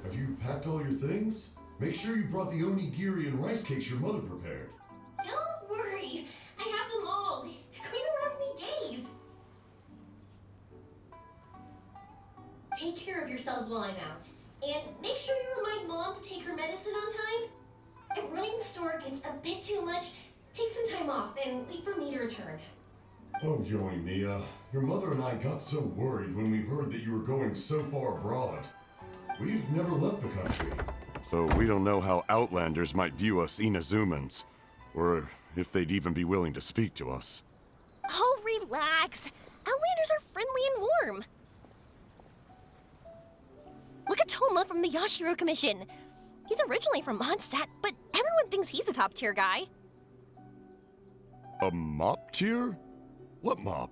Have you packed all your things? Make sure you brought the onigiri and rice cakes your mother prepared. Don't worry, I have them all. They're going to last me days. Take care of yourselves while I'm out. And make sure you remind Mom to take her medicine on time. If running the store gets a bit too much, take some time off and wait for me to return. Oh, Yoimiya, your mother and I got so worried when we heard that you were going so far abroad. We've never left the country, so we don't know how Outlanders might view us Inazumans, or if they'd even be willing to speak to us. Oh, relax. Outlanders are friendly and warm. Look at Toma from the Yashiro Commission. He's originally from Mondstadt, but everyone thinks he's a top-tier guy. A mop tier? What mop?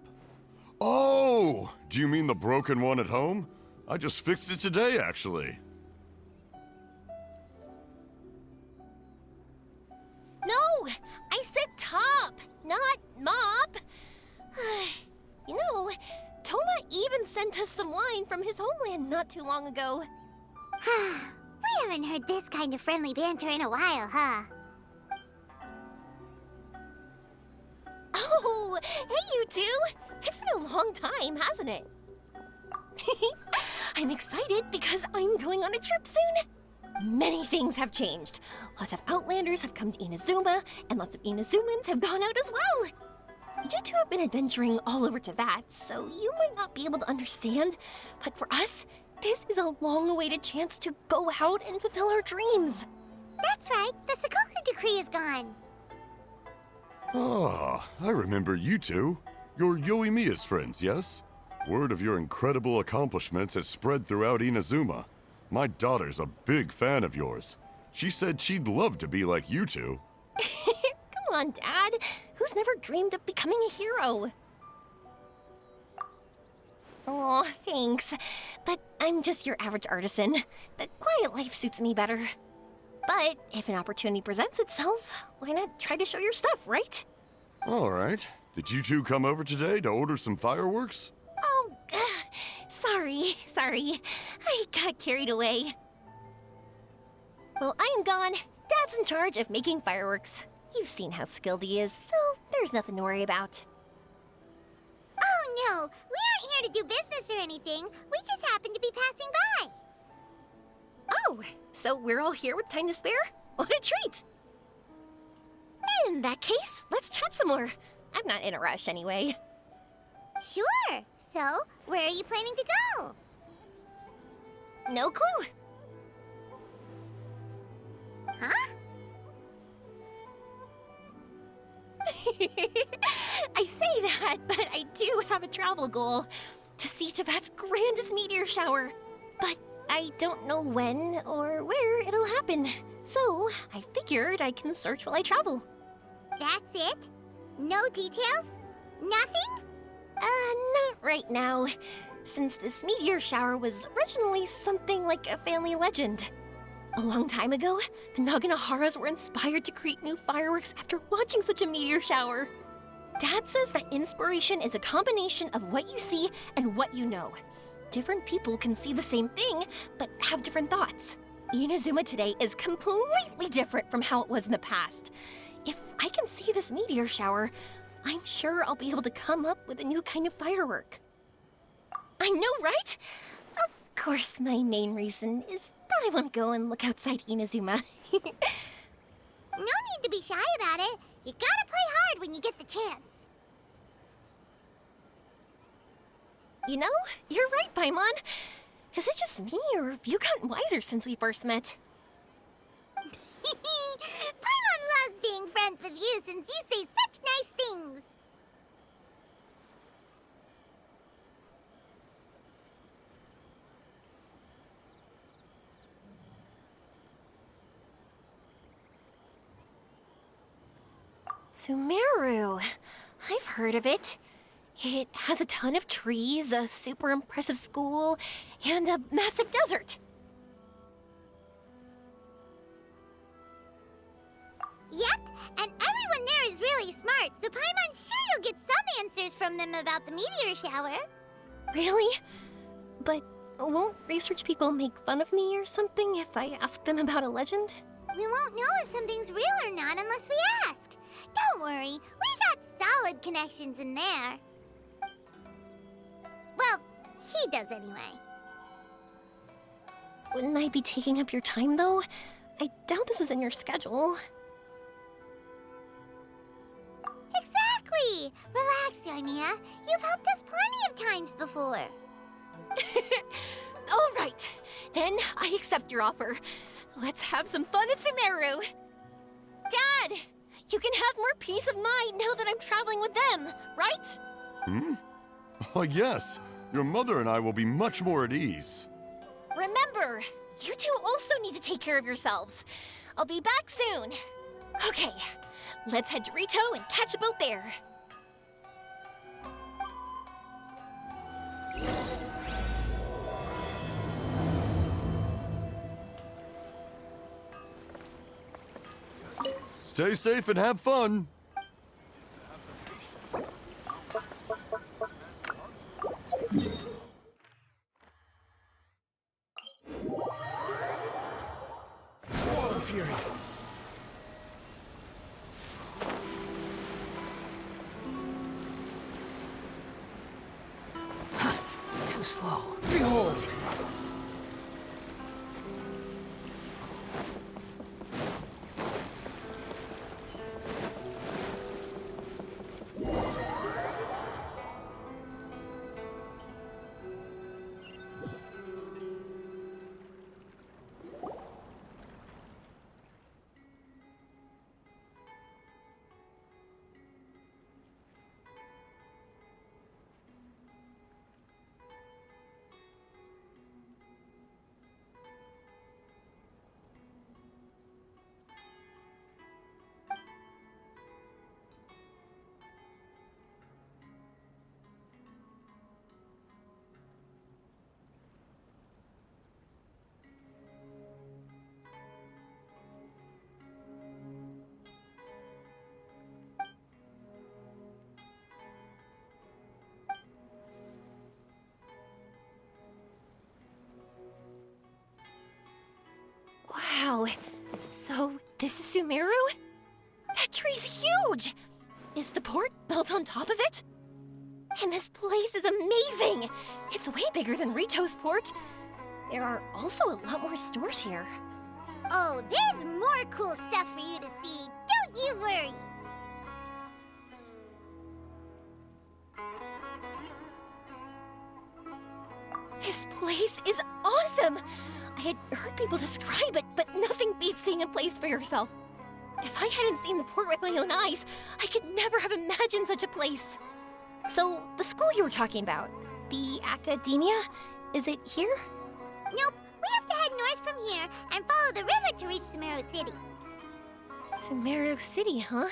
Oh! Do you mean the broken one at home? I just fixed it today, actually. No! I said top, not mop. You know, Toma even sent us some wine from his homeland not too long ago. We haven't heard this kind of friendly banter in a while, huh? Oh, hey you two! It's been a long time, hasn't it? I'm excited because I'm going on a trip soon. Many things have changed. Lots of Outlanders have come to Inazuma, and lots of Inazumans have gone out as well. You two have been adventuring all over Teyvat, so you might not be able to understand, but for us, this is a long-awaited chance to go out and fulfill our dreams. That's right, the Sakoku decree is gone. Ah, I remember you two. You're Yoimiya's friends, yes? Word of your incredible accomplishments has spread throughout Inazuma. My daughter's a big fan of yours. She said she'd love to be like you two. Come on, Dad. Who's never dreamed of becoming a hero? Oh, thanks. But I'm just your average artisan. The quiet life suits me better. But if an opportunity presents itself, why not try to show your stuff, right? All right. Did you two come over today to order some fireworks? Oh, sorry. I got carried away. Well, I'm gone. Dad's in charge of making fireworks. You've seen how skilled he is, so there's nothing to worry about. Oh no, we aren't here to do business or anything. We just happen to be passing by. Oh, so we're all here with time to spare? What a treat! In that case, let's chat some more. I'm not in a rush anyway. Sure. So, where are you planning to go? No clue. Huh? I say that, but I do have a travel goal. To see Teyvat's grandest meteor shower. But I don't know when or where it'll happen. So, I figured I can search while I travel. That's it? No details? Nothing? Not right now. Since this meteor shower was originally something like a family legend. A long time ago, the Naganaharas were inspired to create new fireworks after watching such a meteor shower. Dad says that inspiration is a combination of what you see and what you know. Different people can see the same thing, but have different thoughts. Inazuma today is completely different from how it was in the past. If I can see this meteor shower, I'm sure I'll be able to come up with a new kind of firework. I know, right? Of course, my main reason is that I won't go and look outside Inazuma. No need to be shy about it. You gotta play hard when you get the chance. You know, you're right, Paimon. Is it just me, or have you gotten wiser since we first met? Paimon loves being friends with you since you say such nice things. Sumeru. I've heard of it. It has a ton of trees, a super impressive school, and a massive desert. Yep, and everyone there is really smart, so Paimon's sure you'll get some answers from them about the meteor shower. Really? But won't research people make fun of me or something if I ask them about a legend? We won't know if something's real or not unless we ask. Don't worry, we got solid connections in there. Well, he does anyway. Wouldn't I be taking up your time, though? I doubt this is in your schedule. Exactly! Relax, Yoimiya. You've helped us plenty of times before. All right, then I accept your offer. Let's have some fun at Sumeru. Dad, you can have more peace of mind now that I'm traveling with them, right? Oh, yes. Your mother and I will be much more at ease. Remember, you two also need to take care of yourselves. I'll be back soon. Okay, let's head to Rito and catch a boat there. Stay safe and have fun. Fury. Too slow. Behold! Wow, so this is Sumeru? That tree's huge! Is the port built on top of it? And this place is amazing! It's way bigger than Rito's port. There are also a lot more stores here. Oh, there's more cool stuff for you to see. Don't you worry. This place is awesome! I had heard people describe it, but nothing beats seeing a place for yourself. If I hadn't seen the port with my own eyes, I could never have imagined such a place. So, the school you were talking about, the academia, is it here? Nope, we have to head north from here and follow the river to reach Sumeru City. Sumeru City, huh?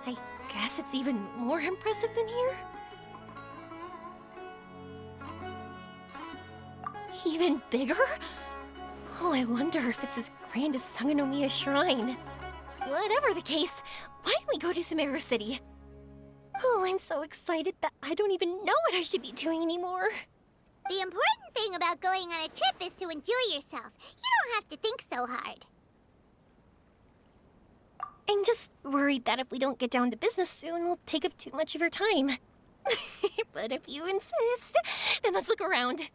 I guess it's even more impressive than here? Even bigger? Oh, I wonder if it's as grand as Sangonomiya Shrine. Whatever the case, why don't we go to Sumeru City? Oh, I'm so excited that I don't even know what I should be doing anymore. The important thing about going on a trip is to enjoy yourself. You don't have to think so hard. I'm just worried that if we don't get down to business soon, we'll take up too much of your time. But if you insist, then let's look around.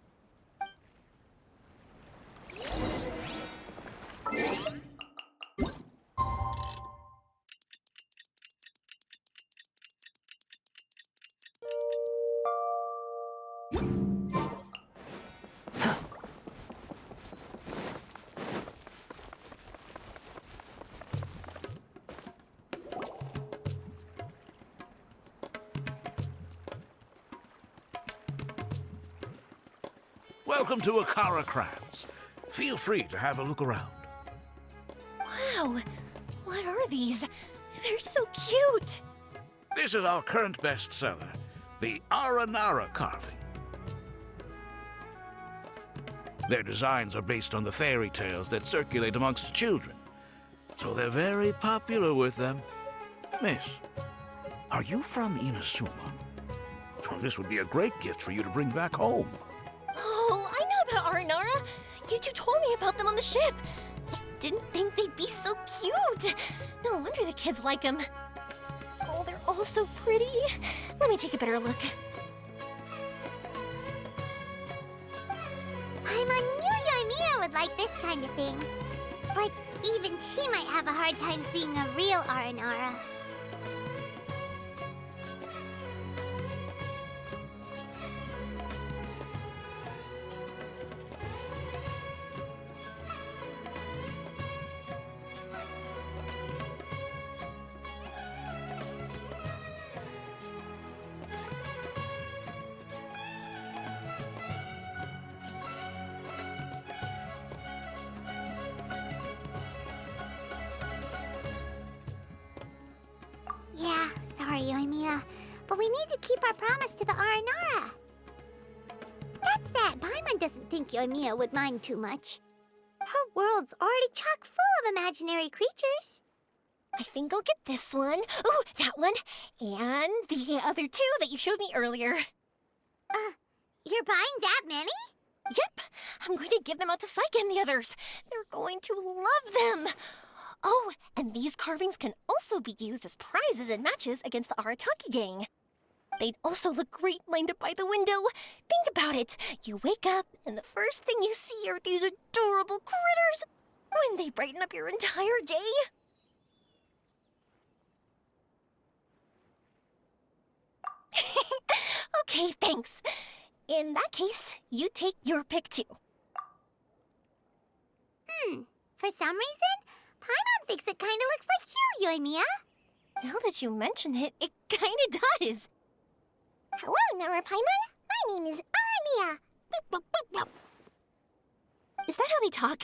Welcome to Akara Crabs. Feel free to have a look around. Wow, what are these? They're so cute. This is our current bestseller, the Aranara carving. Their designs are based on the fairy tales that circulate amongst children, so they're very popular with them. Miss, are you from Inazuma? Oh, this would be a great gift for you to bring back home. Oh, I know about Aranara. You two told me about them on the ship. I didn't think they'd be so cute. No wonder the kids like them. Oh, they're all so pretty. Let me take a better look. Paimon knew Yoimiya would like this kind of thing. But even she might have a hard time seeing a real Aranara. Yeah, sorry, Yoimiya, but we need to keep our promise to the Aranara. That said, Paimon doesn't think Yoimiya would mind too much. Her world's already chock full of imaginary creatures. I think I'll get this one. Ooh, that one. And the other two that you showed me earlier. You're buying that many? Yep, I'm going to give them out to Saika and the others. They're going to love them. Oh, and these carvings can also be used as prizes in matches against the Arataki gang. They'd also look great lined up by the window. Think about it. You wake up, and the first thing you see are these adorable critters. Wouldn't they brighten up your entire day? Okay, thanks. In that case, you take your pick too. For some reason, Paimon thinks it kinda looks like you, Yoimiya. Now that you mention it, it kinda does. Hello, Nara Paimon. My name is Armia. Is that how they talk?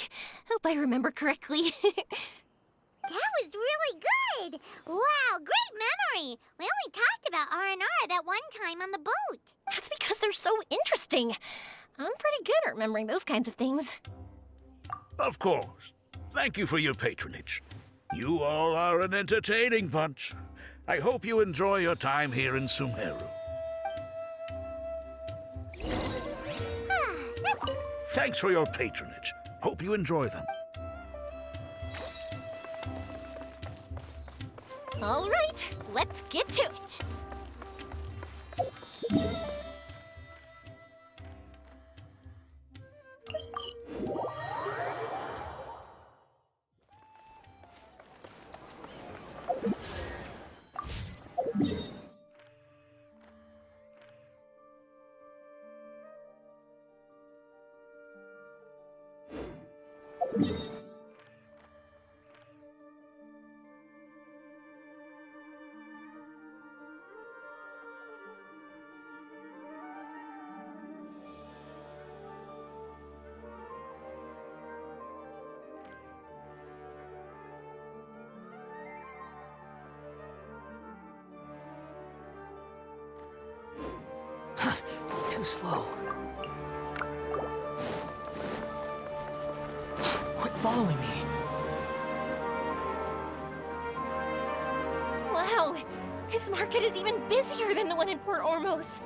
Hope I remember correctly. That was really good! Wow, great memory! We only talked about Aranara that one time on the boat. That's because they're so interesting. I'm pretty good at remembering those kinds of things. Of course. Thank you for your patronage. You all are an entertaining bunch. I hope you enjoy your time here in Sumeru. Thanks for your patronage. Hope you enjoy them. All right, let's get to it. Too slow. Quit following me. Wow, this market is even busier than the one in Port Ormos.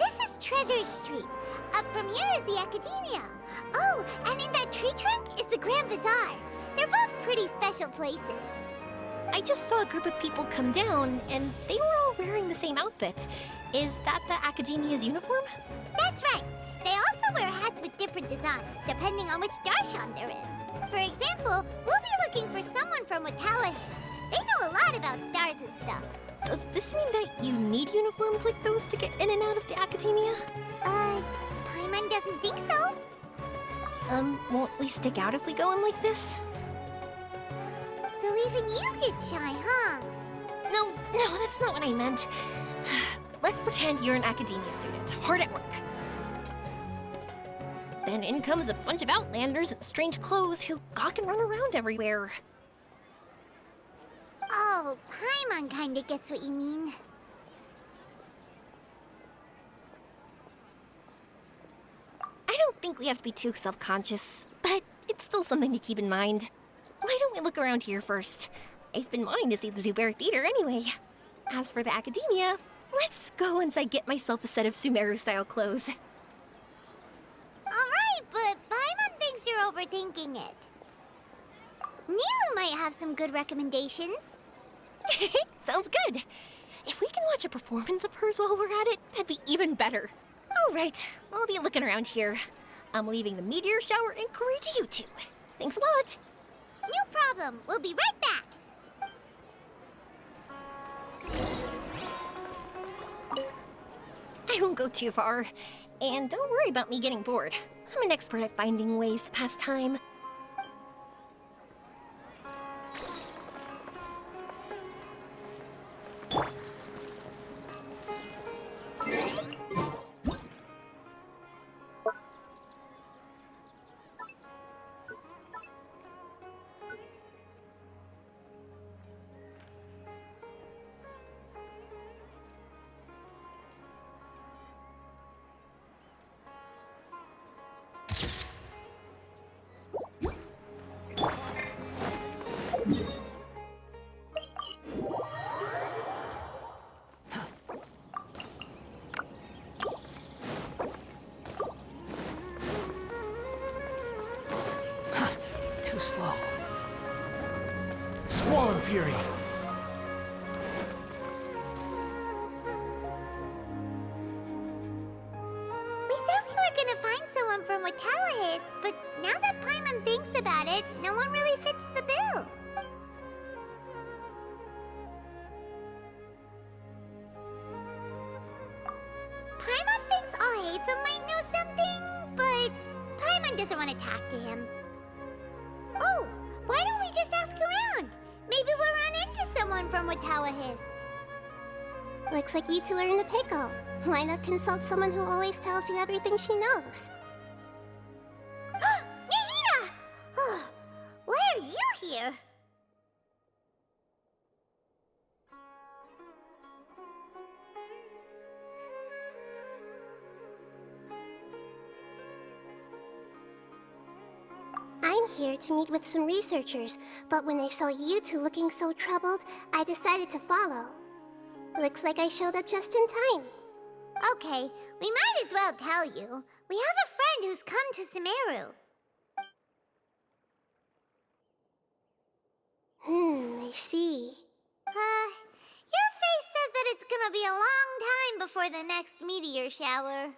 This is Treasure Street. Up from here is the Academia. Oh, and in that tree trunk is the Grand Bazaar. They're both pretty special places. I just saw a group of people come down, and they were all wearing the same outfit. Is that the Academia's uniform? That's right. They also wear hats with different designs, depending on which darshan they're in. For example, we'll be looking for someone from Watala. They know a lot about stars and stuff. Does this mean that you need uniforms like those to get in and out of the Academia? Paimon doesn't think so. Won't we stick out if we go in like this? So even you get shy, huh? No, that's not what I meant. Let's pretend you're an Academia student, hard at work. Then in comes a bunch of Outlanders in strange clothes who gawk and run around everywhere. Oh, Paimon kinda gets what you mean. I don't think we have to be too self-conscious, but it's still something to keep in mind. Why don't we look around here first? I've been wanting to see the Zubair Theater anyway. As for the academia, let's go once I get myself a set of Sumeru-style clothes. Alright, but Paimon thinks you're overthinking it. Nilu might have some good recommendations. Sounds good. If we can watch a performance of hers while we're at it, that'd be even better. All right, I'll be looking around here. I'm leaving the meteor shower inquiry to you two. Thanks a lot. No problem. We'll be right back. I won't go too far. And don't worry about me getting bored. I'm an expert at finding ways to pass time. Too slow. Squall Fury! We said we were gonna find someone from Watallahis, but now that Paimon thinks about it, no one really fits the bill. Paimon thinks Alhaitham might know something, but Paimon doesn't want to talk to him. Oh, why don't we just ask around? Maybe we'll run into someone from Watallahis. Looks like you two are in a pickle. Why not consult someone who always tells you everything she knows? Nahida! Oh, why are you here? I'm here to meet with some researchers, but when I saw you two looking so troubled, I decided to follow. Looks like I showed up just in time. Okay, we might as well tell you. We have a friend who's come to Sumeru. I see. Your face says that it's gonna be a long time before the next meteor shower.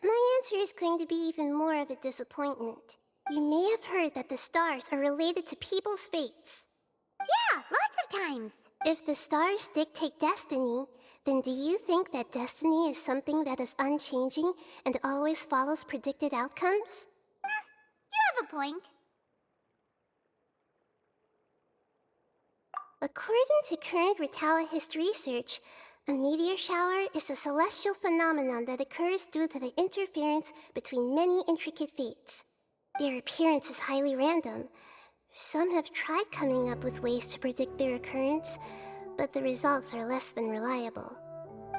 My answer is going to be even more of a disappointment. You may have heard that the stars are related to people's fates. Yeah, lots of times. If the stars dictate destiny, then do you think that destiny is something that is unchanging and always follows predicted outcomes? You have a point. According to current Watallahis research, a meteor shower is a celestial phenomenon that occurs due to the interference between many intricate fates. Their appearance is highly random. Some have tried coming up with ways to predict their occurrence, but the results are less than reliable.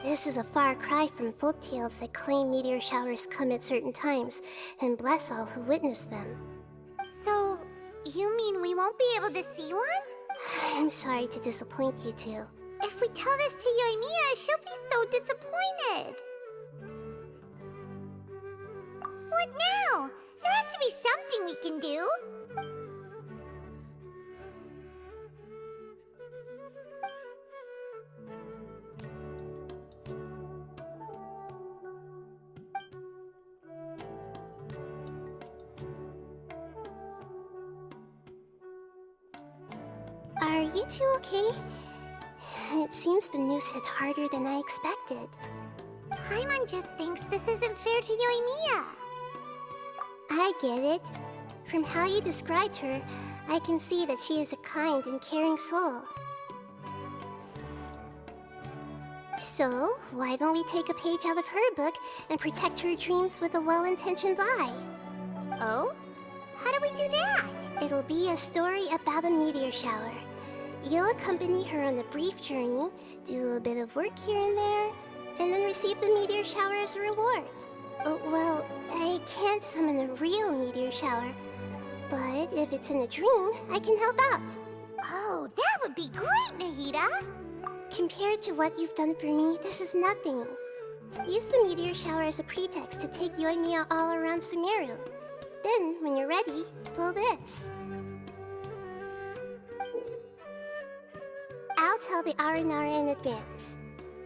This is a far cry from folktales that claim meteor showers come at certain times and bless all who witness them. So, you mean we won't be able to see one? I'm sorry to disappoint you two. If we tell this to Yoimiya, she'll be so disappointed. What now? There has to be something we can do. Are you two okay? It seems the news hit harder than I expected. Paimon just thinks this isn't fair to Yoimiya. I get it. From how you described her, I can see that she is a kind and caring soul. So, why don't we take a page out of her book and protect her dreams with a well-intentioned lie? Oh? How do we do that? It'll be a story about a meteor shower, You'll accompany her on a brief journey, do a bit of work here and there, and then receive the meteor shower as a reward. Oh, well, I can't summon a real meteor shower, but if it's in a dream, I can help out. Oh, that would be great, Nahida! Compared to what you've done for me, this is nothing. Use the meteor shower as a pretext to take Yoimiya all around Sumeru. Then, when you're ready, blow this. I'll tell the Aranara in advance.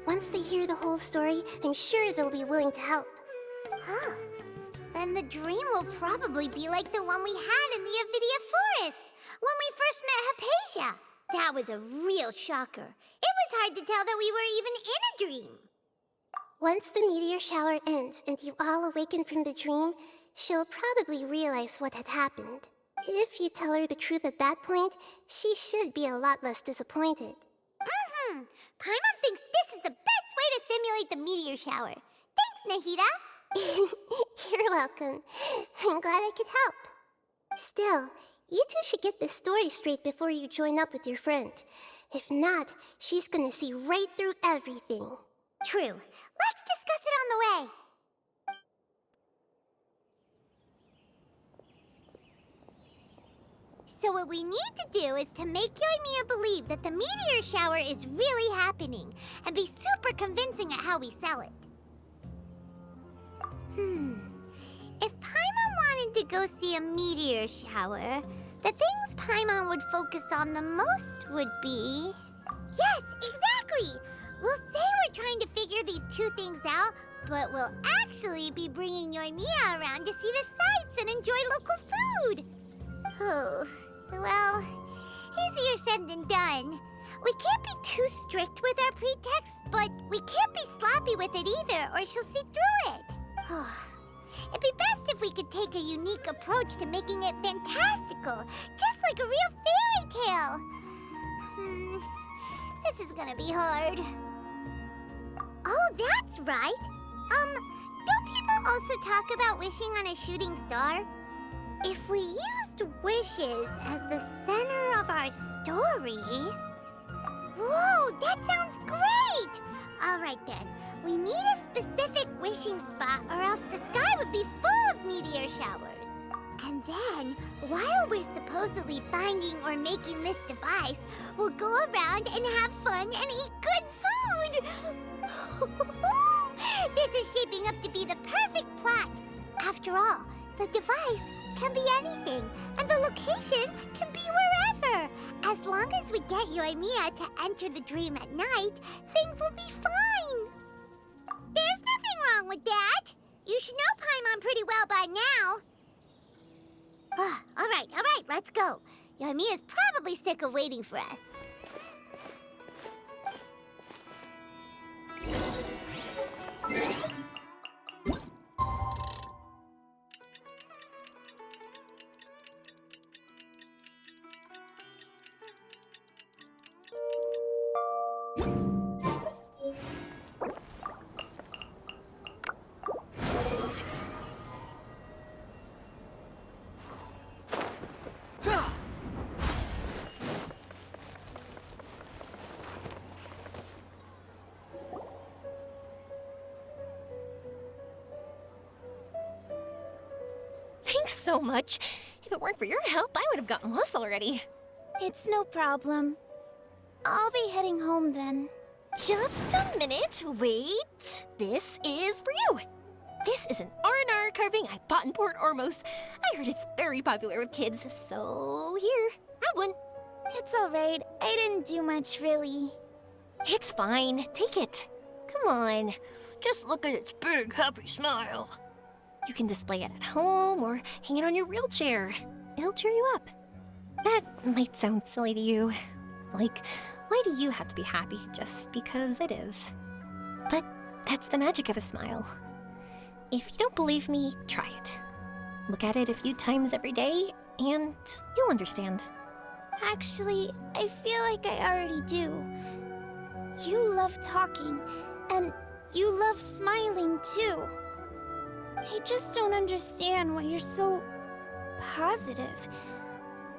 Once they hear the whole story, I'm sure they'll be willing to help. Huh. Then the dream will probably be like the one we had in the Avidia Forest, when we first met Hypatia. That was a real shocker. It was hard to tell that we were even in a dream. Once the meteor shower ends and you all awaken from the dream, she'll probably realize what had happened. If you tell her the truth at that point, she should be a lot less disappointed. Paimon thinks this is the best way to simulate the meteor shower. Thanks, Nahida. You're welcome. I'm glad I could help. Still, you two should get this story straight before you join up with your friend. If not, she's gonna see right through everything. True. Let's discuss it on the way. So what we need to do is to make Yoimiya believe that the meteor shower is really happening, and be super convincing at how we sell it. If Paimon wanted to go see a meteor shower, the things Paimon would focus on the most would be... Yes, exactly! We'll say we're trying to figure these two things out, but we'll actually be bringing Yoimiya around to see the sights and enjoy local food. Oh, well, easier said than done. We can't be too strict with our pretext, but we can't be sloppy with it either, or she'll see through it. It'd be best if we could take a unique approach to making it fantastical, just like a real fairy tale. This is gonna be hard. Oh, that's right. Don't people also talk about wishing on a shooting star? If we used wishes as the center of our story... Whoa, that sounds great! All right then, we need a specific wishing spot or else the sky would be full of meteor showers. And then, while we're supposedly finding or making this device, we'll go around and have fun and eat good food! This is shaping up to be the perfect plot. After all, the device can be anything, and the location can be wherever. As long as we get Yoimiya to enter the dream at night, things will be fine. There's nothing wrong with that. You should know Paimon pretty well by now. All right, let's go. Yoimiya's probably sick of waiting for us. Thanks so much. If it weren't for your help, I would have gotten lost already. It's no problem. I'll be heading home then. Just a minute, wait. This is for you. This is an R&R carving I bought in Port Ormos. I heard it's very popular with kids, so here, have one. It's alright. I didn't do much, really. It's fine, take it. Come on, just look at its big, happy smile. You can display it at home or hang it on your wheelchair. It'll cheer you up. That might sound silly to you. Like, why do you have to be happy just because it is? But that's the magic of a smile. If you don't believe me, try it. Look at it a few times every day, and you'll understand. Actually, I feel like I already do. You love talking, and you love smiling too. I just don't understand why you're so positive.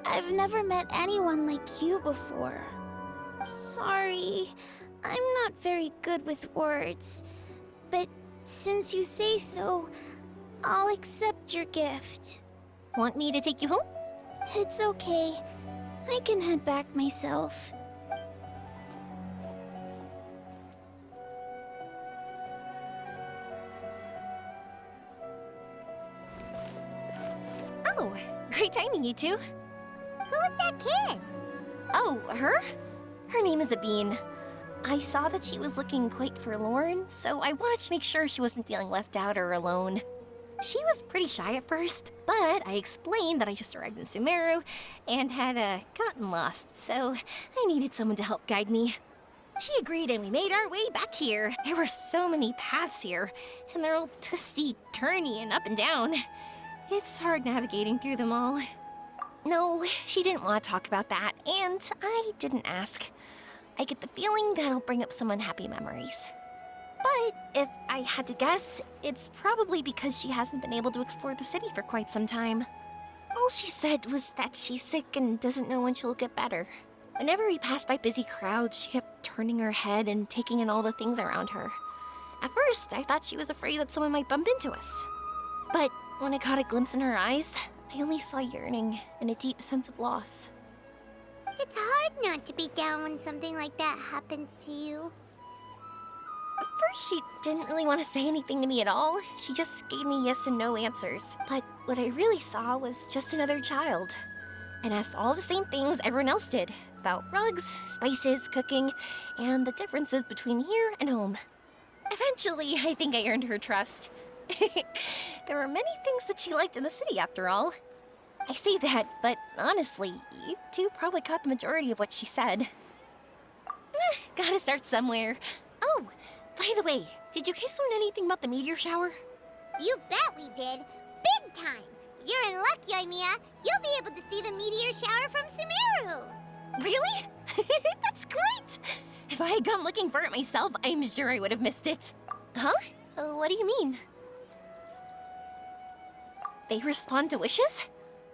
I've never met anyone like you before. Sorry, I'm not very good with words. But since you say so, I'll accept your gift. Want me to take you home? It's okay. I can head back myself. Oh, great timing, you two. Who was that kid? Oh, her? Her name is Aveen. I saw that she was looking quite forlorn, so I wanted to make sure she wasn't feeling left out or alone. She was pretty shy at first, but I explained that I just arrived in Sumeru and had gotten lost, so I needed someone to help guide me. She agreed and we made our way back here. There were so many paths here, and they're all twisty, turny, and up and down. It's hard navigating through them all. No, she didn't want to talk about that, and I didn't ask. I get the feeling that'll bring up some unhappy memories. But if I had to guess, it's probably because she hasn't been able to explore the city for quite some time. All she said was that she's sick and doesn't know when she'll get better. Whenever we passed by busy crowds, she kept turning her head and taking in all the things around her. At first, I thought she was afraid that someone might bump into us. But when I caught a glimpse in her eyes, I only saw yearning and a deep sense of loss. It's hard not to be down when something like that happens to you. At first, she didn't really want to say anything to me at all. She just gave me yes and no answers. But what I really saw was just another child. And asked all the same things everyone else did about rugs, spices, cooking, and the differences between here and home. Eventually, I think I earned her trust. There were many things that she liked in the city, after all. I say that, but honestly, you two probably caught the majority of what she said. Gotta start somewhere. Oh, by the way, did you guys learn anything about the meteor shower? You bet we did. Big time. You're in luck, Yoimiya. You'll be able to see the meteor shower from Sumeru. Really? That's great! If I had gone looking for it myself, I'm sure I would have missed it. Huh? What do you mean? They respond to wishes?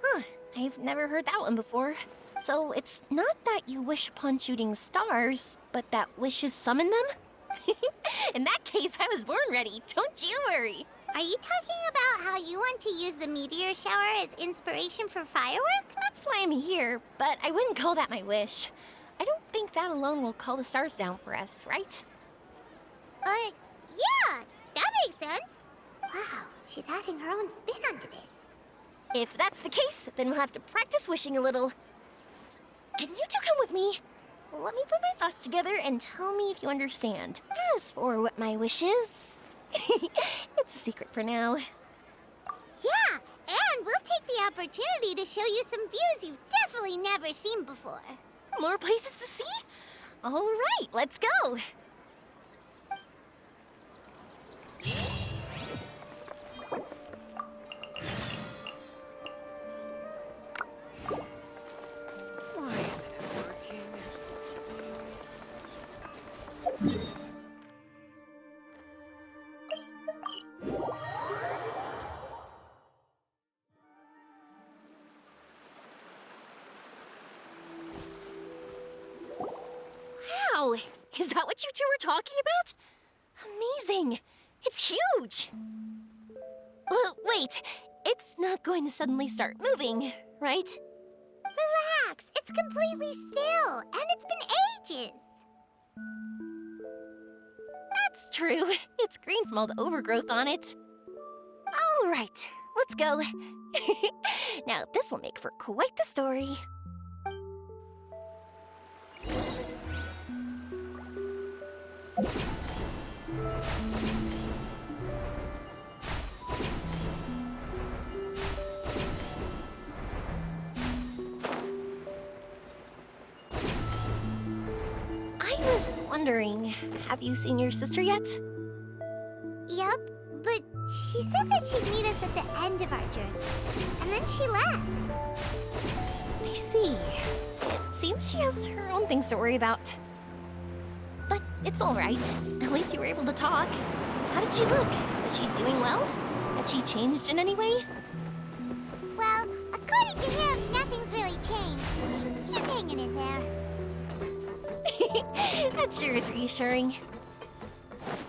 Huh, I've never heard that one before. So it's not that you wish upon shooting stars, but that wishes summon them? In that case, I was born ready. Don't you worry. Are you talking about how you want to use the meteor shower as inspiration for fireworks? That's why I'm here, but I wouldn't call that my wish. I don't think that alone will call the stars down for us, right? Yeah, that makes sense. Wow, she's adding her own spin onto this. If that's the case, then we'll have to practice wishing a little. Can you two come with me? Let me put my thoughts together and tell me if you understand. As for what my wish is, it's a secret for now. Yeah, and we'll take the opportunity to show you some views you've definitely never seen before. More places to see? All right, let's go. Why isn't it working? Wow, is that what you two were talking about? Amazing. It's huge. Wait, it's not going to suddenly start moving, right? Relax, it's completely still, and it's been ages. That's true. It's green from all the overgrowth on it. All right, let's go. Now, this will make for quite the story. I was wondering, have you seen your sister yet? Yup, but she said that she'd meet us at the end of our journey, and then she left. I see. It seems she has her own things to worry about. But it's all right. At least you were able to talk. How did she look? Was she doing well? Had she changed in any way? Well, according to him, nothing's really changed. He's hanging in there. That sure is reassuring.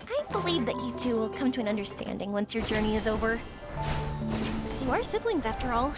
I believe that you two will come to an understanding once your journey is over. You are siblings, after all.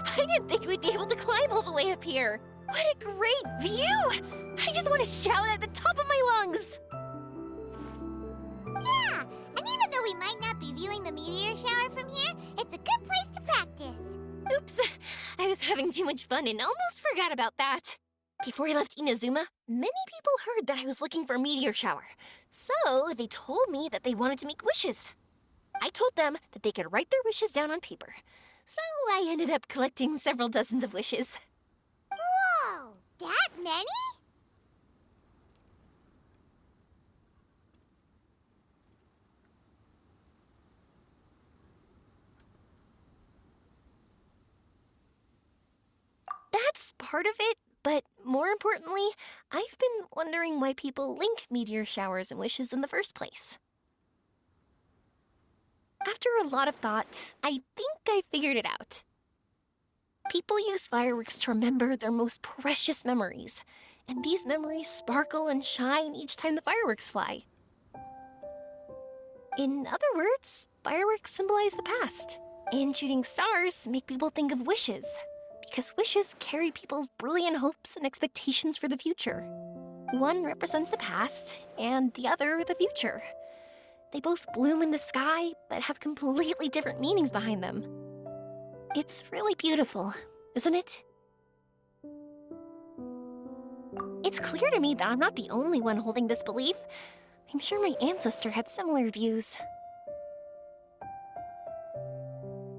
I didn't think we'd be able to climb all the way up here. What a great view! I just want to shout at the top of my lungs! Yeah, and even though we might not be viewing the meteor shower from here, it's a good place to practice. Oops, I was having too much fun and almost forgot about that. Before I left Inazuma, many people heard that I was looking for a meteor shower. So they told me that they wanted to make wishes. I told them that they could write their wishes down on paper. So I ended up collecting several dozens of wishes. Whoa, that many? That's part of it, but more importantly, I've been wondering why people link meteor showers and wishes in the first place. After a lot of thought, I think I figured it out. People use fireworks to remember their most precious memories, and these memories sparkle and shine each time the fireworks fly. In other words, fireworks symbolize the past, and shooting stars make people think of wishes, because wishes carry people's brilliant hopes and expectations for the future. One represents the past, and the other the future. They both bloom in the sky, but have completely different meanings behind them. It's really beautiful, isn't it? It's clear to me that I'm not the only one holding this belief. I'm sure my ancestor had similar views.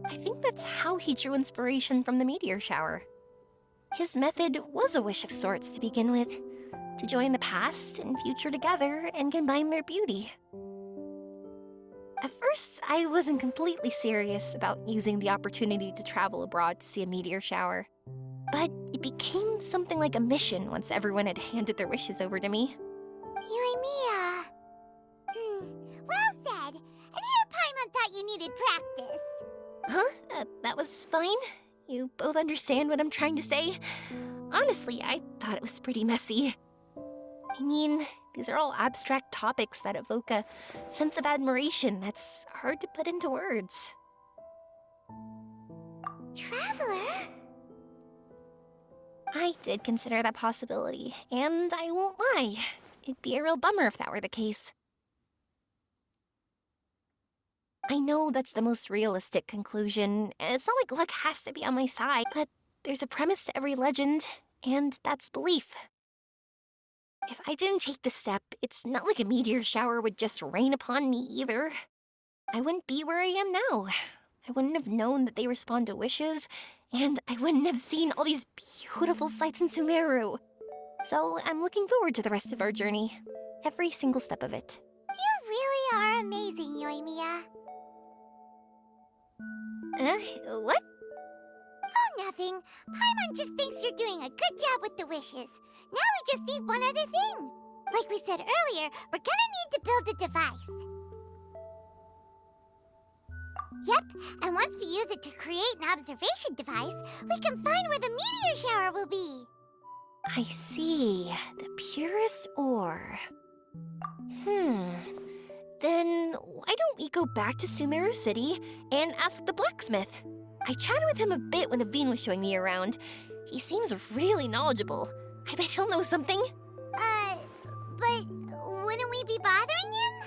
I think that's how he drew inspiration from the meteor shower. His method was a wish of sorts to begin with, to join the past and future together and combine their beauty. At first, I wasn't completely serious about using the opportunity to travel abroad to see a meteor shower. But it became something like a mission once everyone had handed their wishes over to me. Yoimiya. Well said. And here Paimon thought you needed practice. Huh? That was fine? You both understand what I'm trying to say? Honestly, I thought it was pretty messy. I mean, these are all abstract topics that evoke a sense of admiration that's hard to put into words. Traveler? I did consider that possibility, and I won't lie. It'd be a real bummer if that were the case. I know that's the most realistic conclusion, and it's not like luck has to be on my side, but there's a premise to every legend, and that's belief. If I didn't take this step, it's not like a meteor shower would just rain upon me either. I wouldn't be where I am now. I wouldn't have known that they respond to wishes, and I wouldn't have seen all these beautiful sights in Sumeru. So I'm looking forward to the rest of our journey. Every single step of it. You really are amazing, Yoimiya. What? Oh, nothing. Paimon just thinks you're doing a good job with the wishes. Now we just need one other thing. Like we said earlier, we're gonna need to build a device. Yep, and once we use it to create an observation device, we can find where the meteor shower will be. I see. The purest ore. Then why don't we go back to Sumeru City and ask the blacksmith? I chatted with him a bit when Aveen was showing me around. He seems really knowledgeable. I bet he'll know something. But wouldn't we be bothering him?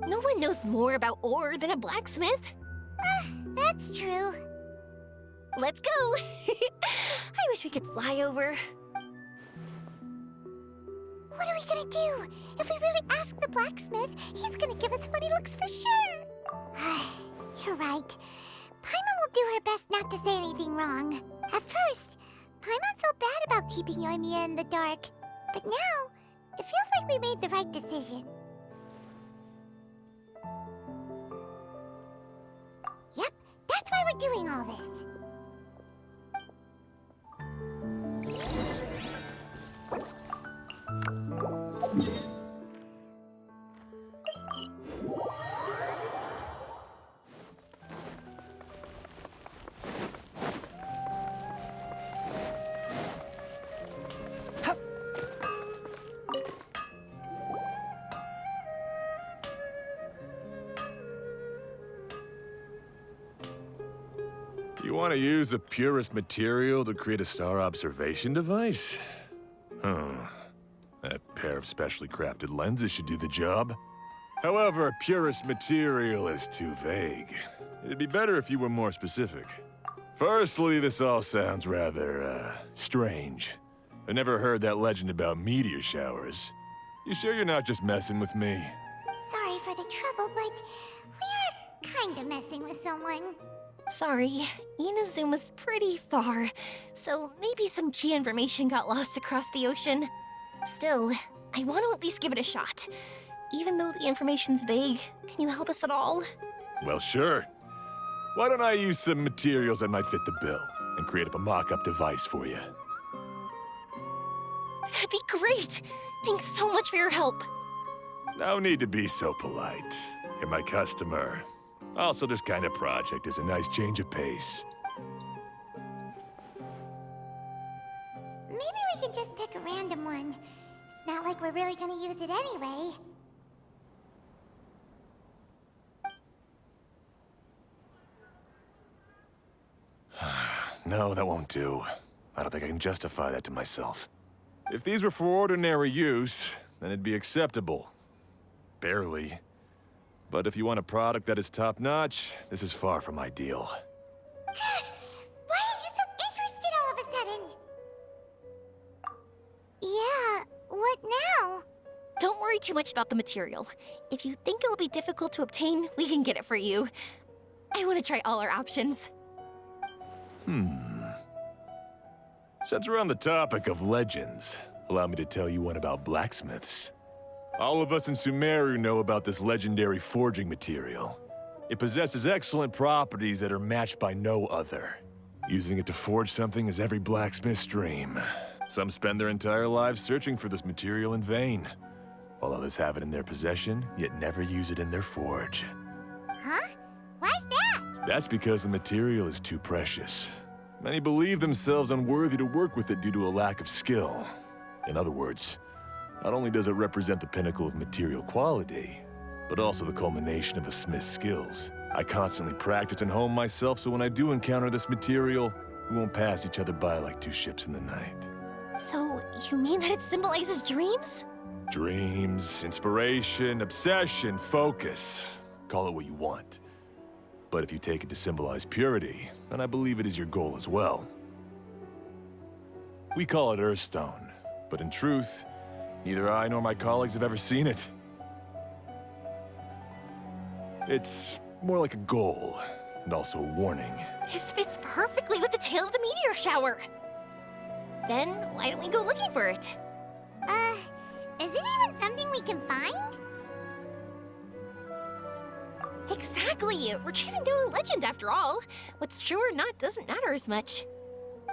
No one knows more about ore than a blacksmith. That's true. Let's go! I wish we could fly over. What are we gonna do? If we really ask the blacksmith, he's gonna give us funny looks for sure. You're right. Paimon will do her best not to say anything wrong. At first, Paimon felt bad about keeping Yoimiya in the dark, but now, it feels like we made the right decision. Yep, that's why we're doing all this. You want to use the purest material to create a star observation device? That pair of specially crafted lenses should do the job. However, purest material is too vague. It'd be better if you were more specific. Firstly, this all sounds rather, strange. I never heard that legend about meteor showers. You sure you're not just messing with me? Sorry for the trouble, but we are kinda messing with someone. Sorry, Inazuma's pretty far, so maybe some key information got lost across the ocean. Still, I want to at least give it a shot. Even though the information's vague, can you help us at all? Well, sure. Why don't I use some materials that might fit the bill and create up a mock-up device for you? That'd be great! Thanks so much for your help. No need to be so polite. You're my customer. Also, this kind of project is a nice change of pace. Maybe we can just pick a random one. It's not like we're really gonna use it anyway. No, that won't do. I don't think I can justify that to myself. If these were for ordinary use, then it'd be acceptable. Barely. But if you want a product that is top-notch, this is far from ideal. God, why are you so interested all of a sudden? Yeah, what now? Don't worry too much about the material. If you think it'll be difficult to obtain, we can get it for you. I want to try all our options. Since we're on the topic of legends, allow me to tell you one about blacksmiths. All of us in Sumeru know about this legendary forging material. It possesses excellent properties that are matched by no other. Using it to forge something is every blacksmith's dream. Some spend their entire lives searching for this material in vain, while others have it in their possession, yet never use it in their forge. Huh? Why's that? That's because the material is too precious. Many believe themselves unworthy to work with it due to a lack of skill. In other words, not only does it represent the pinnacle of material quality, but also the culmination of a smith's skills. I constantly practice and hone myself, so when I do encounter this material, we won't pass each other by like two ships in the night. So, you mean that it symbolizes dreams? Dreams, inspiration, obsession, focus. Call it what you want. But if you take it to symbolize purity, then I believe it is your goal as well. We call it Earthstone, but in truth, neither I nor my colleagues have ever seen it. It's more like a goal, and also a warning. This fits perfectly with the tale of the meteor shower. Then, why don't we go looking for it? Is it even something we can find? Exactly! We're chasing down a legend after all. What's true or not doesn't matter as much.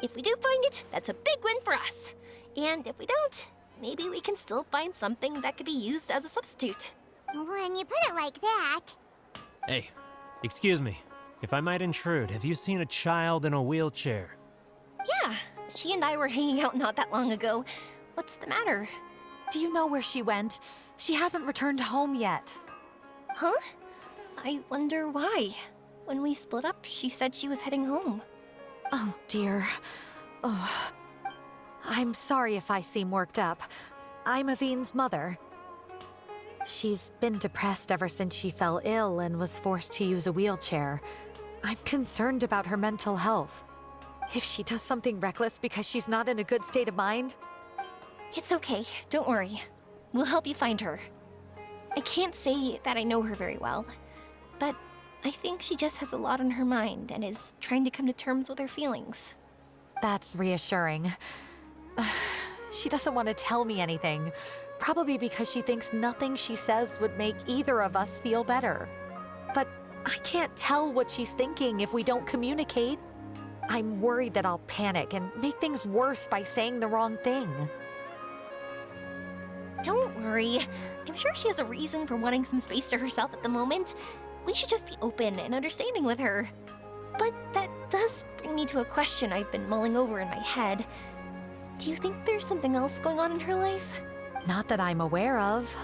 If we do find it, that's a big win for us. And if we don't, maybe we can still find something that could be used as a substitute. When you put it like that... Hey, excuse me. If I might intrude, have you seen a child in a wheelchair? Yeah, she and I were hanging out not that long ago. What's the matter? Do you know where she went? She hasn't returned home yet. Huh? I wonder why. When we split up, she said she was heading home. Oh, dear. Oh. I'm sorry if I seem worked up. I'm Avine's mother. She's been depressed ever since she fell ill and was forced to use a wheelchair. I'm concerned about her mental health. If she does something reckless because she's not in a good state of mind... It's okay, don't worry. We'll help you find her. I can't say that I know her very well, but I think she just has a lot on her mind and is trying to come to terms with her feelings. That's reassuring. She doesn't want to tell me anything, probably because she thinks nothing she says would make either of us feel better. But I can't tell what she's thinking if we don't communicate. I'm worried that I'll panic and make things worse by saying the wrong thing. Don't worry. I'm sure she has a reason for wanting some space to herself at the moment. We should just be open and understanding with her. But that does bring me to a question I've been mulling over in my head. Do you think there's something else going on in her life? Not that I'm aware of.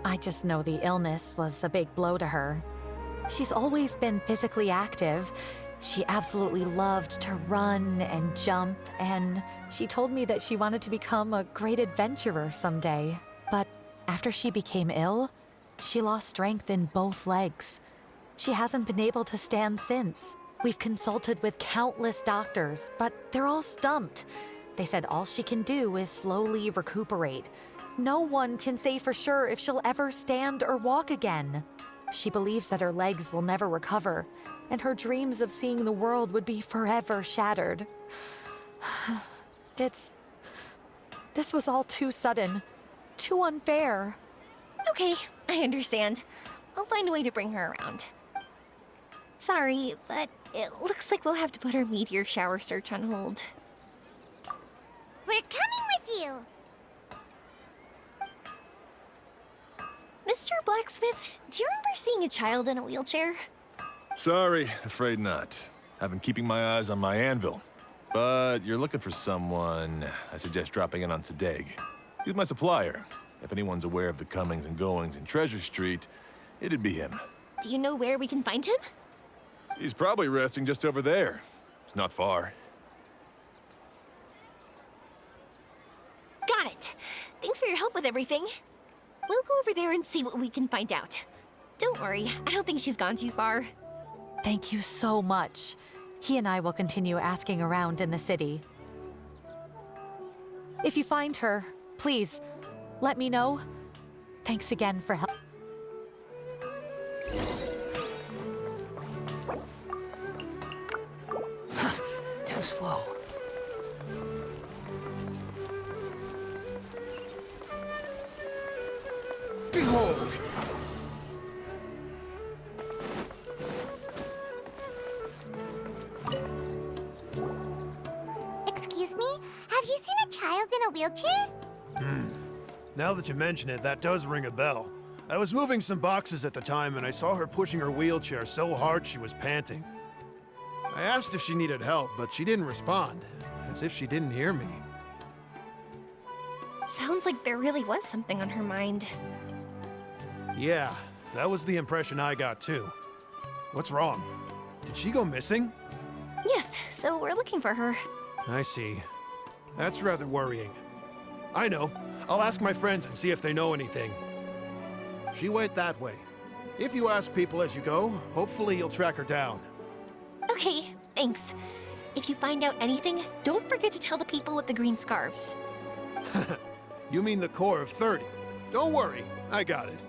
I just know the illness was a big blow to her. She's always been physically active. She absolutely loved to run and jump, and she told me that she wanted to become a great adventurer someday. But after she became ill, she lost strength in both legs. She hasn't been able to stand since. We've consulted with countless doctors, but they're all stumped. They said all she can do is slowly recuperate. No one can say for sure if she'll ever stand or walk again. She believes that her legs will never recover, and her dreams of seeing the world would be forever shattered. This was all too sudden, too unfair. Okay, I understand. I'll find a way to bring her around. Sorry, but it looks like we'll have to put our meteor shower search on hold. We're coming with you! Mr. Blacksmith, do you remember seeing a child in a wheelchair? Sorry, afraid not. I've been keeping my eyes on my anvil. But you're looking for someone, I suggest dropping in on Sadeg. He's my supplier. If anyone's aware of the comings and goings in Treasure Street, it'd be him. Do you know where we can find him? He's probably resting just over there. It's not far. Got it. Thanks for your help with everything. We'll go over there and see what we can find out. Don't worry, I don't think she's gone too far. Thank you so much. He and I will continue asking around in the city. If you find her, please, let me know. Thanks again for help. Too slow. Behold! Excuse me? Have you seen a child in a wheelchair? Now that you mention it, that does ring a bell. I was moving some boxes at the time and I saw her pushing her wheelchair so hard she was panting. I asked if she needed help, but she didn't respond, as if she didn't hear me. Sounds like there really was something on her mind. Yeah, that was the impression I got too. What's wrong? Did she go missing? Yes, so we're looking for her. I see. That's rather worrying. I know. I'll ask my friends and see if they know anything. She went that way. If you ask people as you go, hopefully you'll track her down. Okay, thanks. If you find out anything, don't forget to tell the people with the green scarves. You mean the core of 30. Don't worry, I got it.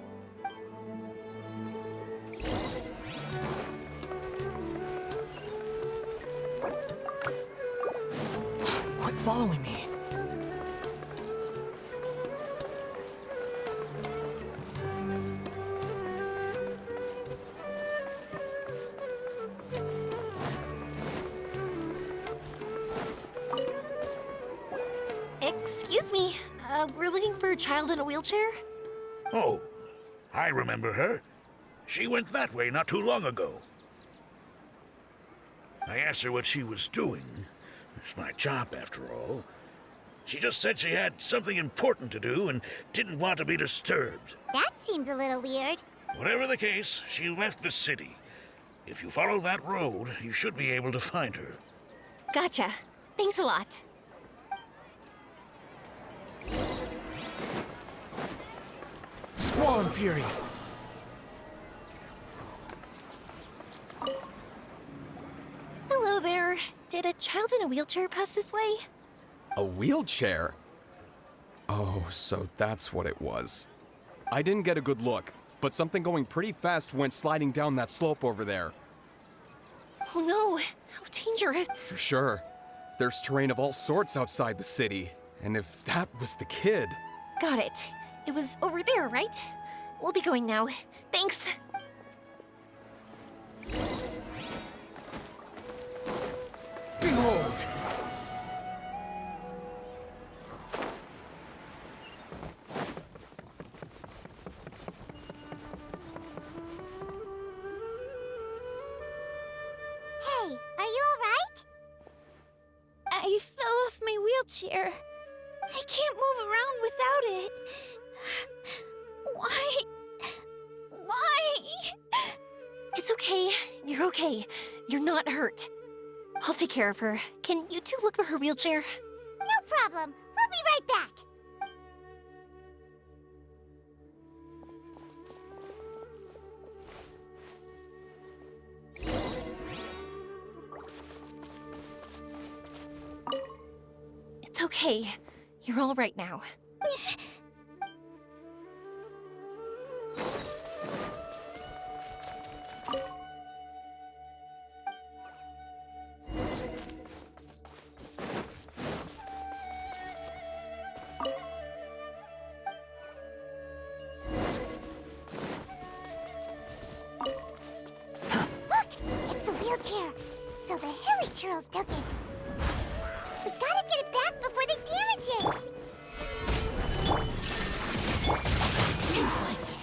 Quit following me. Excuse me, we're looking for a child in a wheelchair? Oh, I remember her. She went that way not too long ago. I asked her what she was doing. It's my job, after all. She just said she had something important to do and didn't want to be disturbed. That seems a little weird. Whatever the case, she left the city. If you follow that road, you should be able to find her. Gotcha. Thanks a lot. Swan Fury! Hello there. Did a child in a wheelchair pass this way? A wheelchair? Oh, so that's what it was. I didn't get a good look, but something going pretty fast went sliding down that slope over there. Oh no, how dangerous. For sure. There's terrain of all sorts outside the city, and if that was the kid... Got it. It was over there, right? We'll be going now. Thanks. Behold! Hey, are you alright? I fell off my wheelchair. I can't move around without it. Why? Why? It's okay. You're okay. You're not hurt. I'll take care of her. Can you two look for her wheelchair? No problem. We'll be right back. It's okay. You're all right now. Look! It's the wheelchair. So the hilly churls took it. We gotta get it back before they damage it. Useless.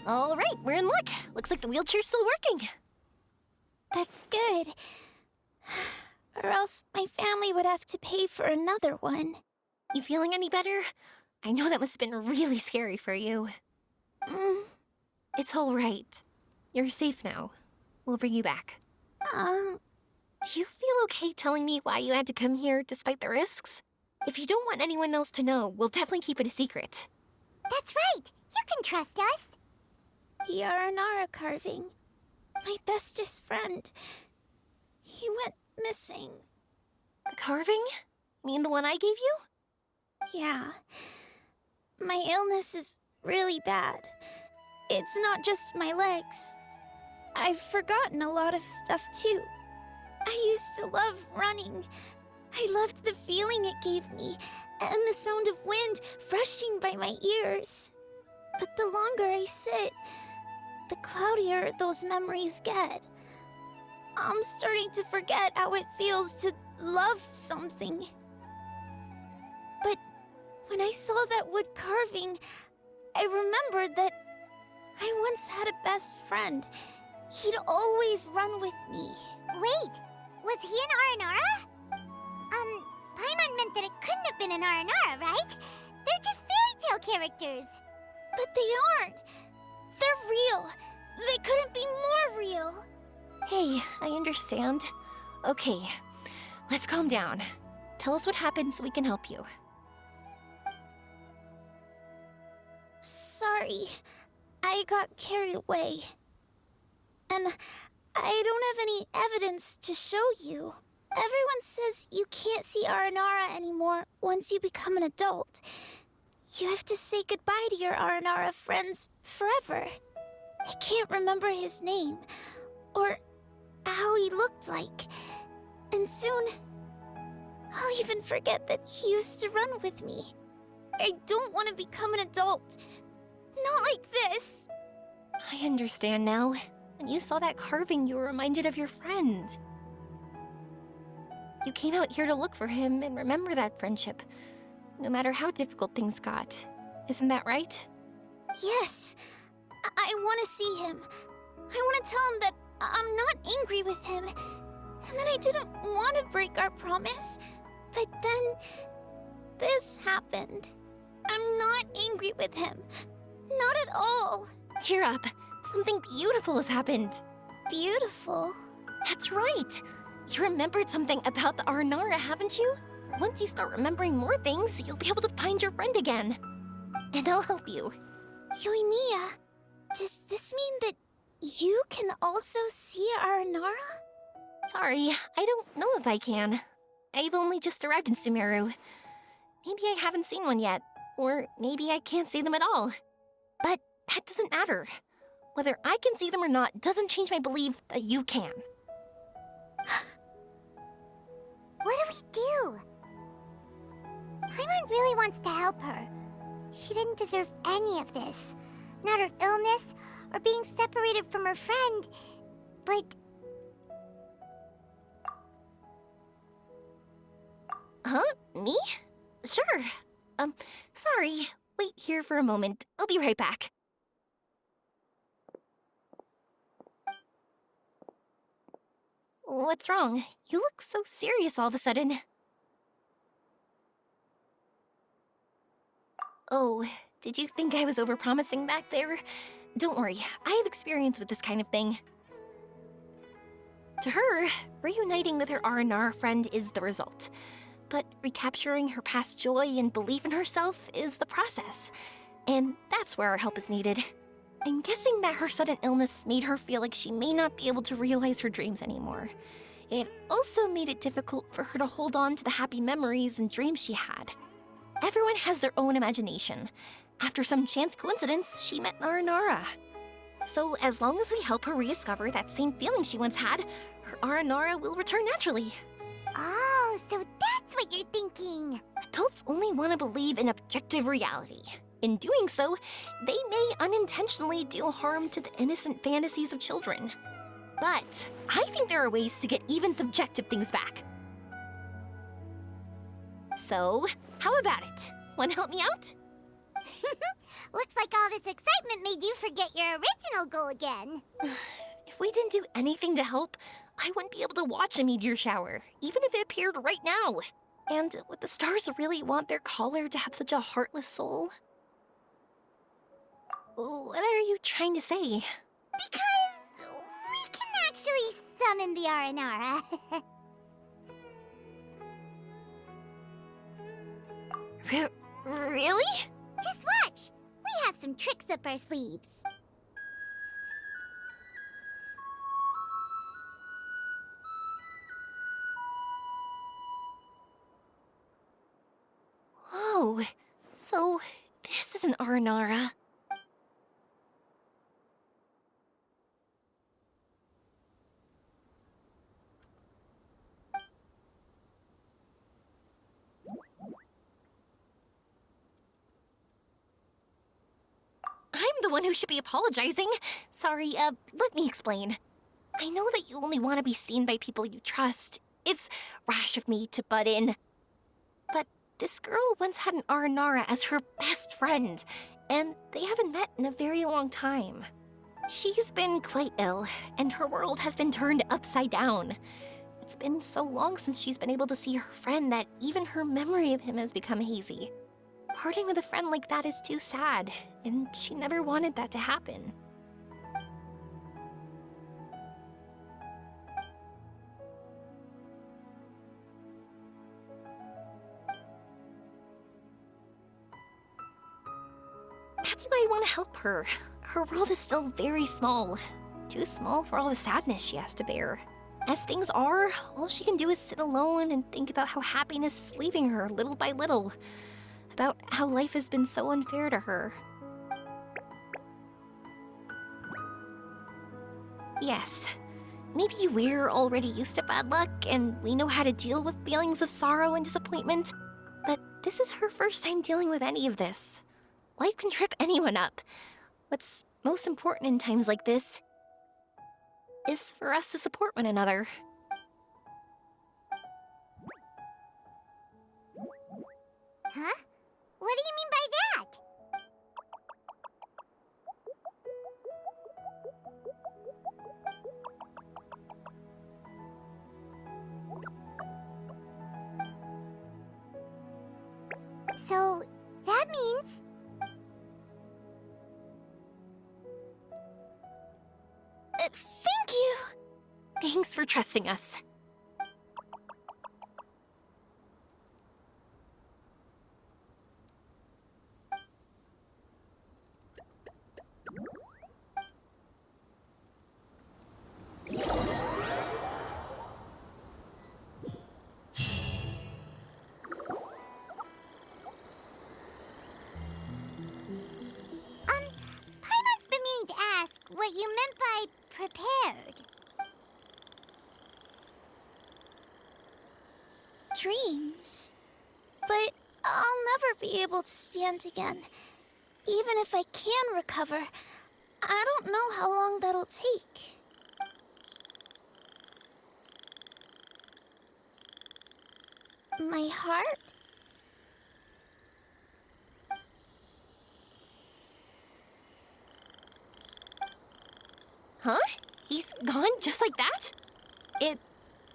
All right, we're in luck. Looks like the wheelchair's still working. That's good. Or else my family would have to pay for another one. You feeling any better? I know that must have been really scary for you. It's all right. You're safe now. We'll bring you back. Do you feel okay telling me why you had to come here despite the risks? If you don't want anyone else to know, we'll definitely keep it a secret. That's right. You can trust us. The Aranara carving. My bestest friend. He went missing. The carving? You mean the one I gave you? Yeah. My illness is really bad. It's not just my legs. I've forgotten a lot of stuff too. I used to love running. I loved the feeling it gave me, and the sound of wind rushing by my ears. But the longer I sit, the cloudier those memories get. I'm starting to forget how it feels to love something. But when I saw that wood carving, I remembered that I once had a best friend. He'd always run with me. Wait, was he an Aranara? Paimon meant that it couldn't have been an Aranara, right? They're just fairy tale characters. But they aren't. They're real. They couldn't be more real. Hey, I understand. Okay, let's calm down. Tell us what happened so we can help you. Sorry, I got carried away. And I don't have any evidence to show you. Everyone says you can't see Aranara anymore once you become an adult. You have to say goodbye to your Aranara friends forever. I can't remember his name, or how he looked like. And soon, I'll even forget that he used to run with me. I don't want to become an adult. Not like this. I understand now. When you saw that carving, you were reminded of your friend. You came out here to look for him and remember that friendship, no matter how difficult things got. Isn't that right? Yes. I want to see him. I want to tell him that I'm not angry with him, and that I didn't want to break our promise. But then, this happened. I'm not angry with him. Not at all. Cheer up. Something beautiful has happened. Beautiful? That's right. You remembered something about the Aranara, haven't you? Once you start remembering more things, you'll be able to find your friend again. And I'll help you. Yoimiya, does this mean that you can also see Aranara? Sorry, I don't know if I can. I've only just arrived in Sumeru. Maybe I haven't seen one yet, or maybe I can't see them at all. But that doesn't matter. Whether I can see them or not doesn't change my belief that you can. What do we do? Paimon really wants to help her. She didn't deserve any of this. Not her illness, or being separated from her friend, but... Huh? Me? Sure. Sorry. Wait here for a moment. I'll be right back. What's wrong? You look so serious all of a sudden. Oh, did you think I was overpromising back there? Don't worry, I have experience with this kind of thing. To her, reuniting with her R&R friend is the result. But recapturing her past joy and belief in herself is the process. And that's where our help is needed. I'm guessing that her sudden illness made her feel like she may not be able to realize her dreams anymore. It also made it difficult for her to hold on to the happy memories and dreams she had. Everyone has their own imagination. After some chance coincidence, she met Aranara. So as long as we help her rediscover that same feeling she once had, her Aranara will return naturally. Oh, so that's what you're thinking. Adults only want to believe in objective reality. In doing so, they may unintentionally do harm to the innocent fantasies of children. But I think there are ways to get even subjective things back. So, how about it? Want to help me out? Looks like all this excitement made you forget your original goal again. If we didn't do anything to help, I wouldn't be able to watch a meteor shower, even if it appeared right now. And would the stars really want their caller to have such a heartless soul? What are you trying to say? Because we can actually summon the Aranara. Really? Just watch. We have some tricks up our sleeves. Whoa, so this is an Aranara. I'm the one who should be apologizing. Sorry, let me explain. I know that you only want to be seen by people you trust. It's rash of me to butt in. But this girl once had an Aranara as her best friend, and they haven't met in a very long time. She's been quite ill, and her world has been turned upside down. It's been so long since she's been able to see her friend that even her memory of him has become hazy. Parting with a friend like that is too sad, and she never wanted that to happen. That's why I want to help her. Her world is still very small. Too small for all the sadness she has to bear. As things are, all she can do is sit alone and think about how happiness is leaving her little by little. About how life has been so unfair to her. Yes, maybe we're already used to bad luck and we know how to deal with feelings of sorrow and disappointment, but this is her first time dealing with any of this. Life can trip anyone up. What's most important in times like this is for us to support one another. Huh? What do you mean by that? So, that means... Thank you! Thanks for trusting us. dreams. But I'll never be able to stand again. Even if I can recover, I don't know how long that'll take. My heart? Huh? He's gone just like that? It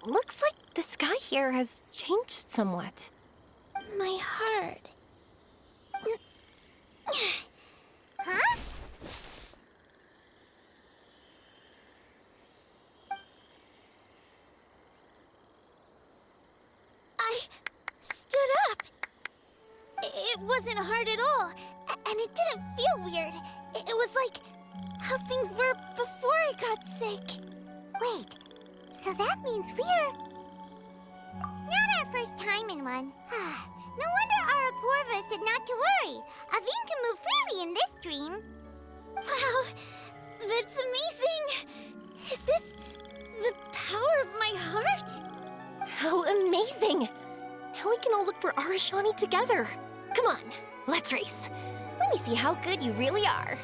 looks like the sky here has changed somewhat. My heart. Huh? I stood up. It wasn't hard at all, and it didn't feel weird. It was like how things were before I got sick. Wait, so that means we're... not our first time in one. No wonder Araporva said not to worry. Aveen can move freely in this dream. Wow, that's amazing! Is this the power of my heart? How amazing! Now we can all look for Arashani together. Come on, let's race. Let me see how good you really are.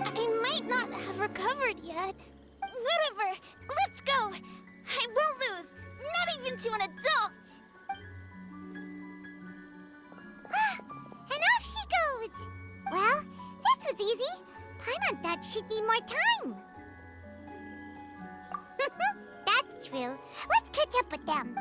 I might not have recovered yet. Whatever, let's go! I won't lose, not even to an adult! And off she goes! Well, this was easy. Paimon thought she'd need more time. That's true. Let's catch up with them.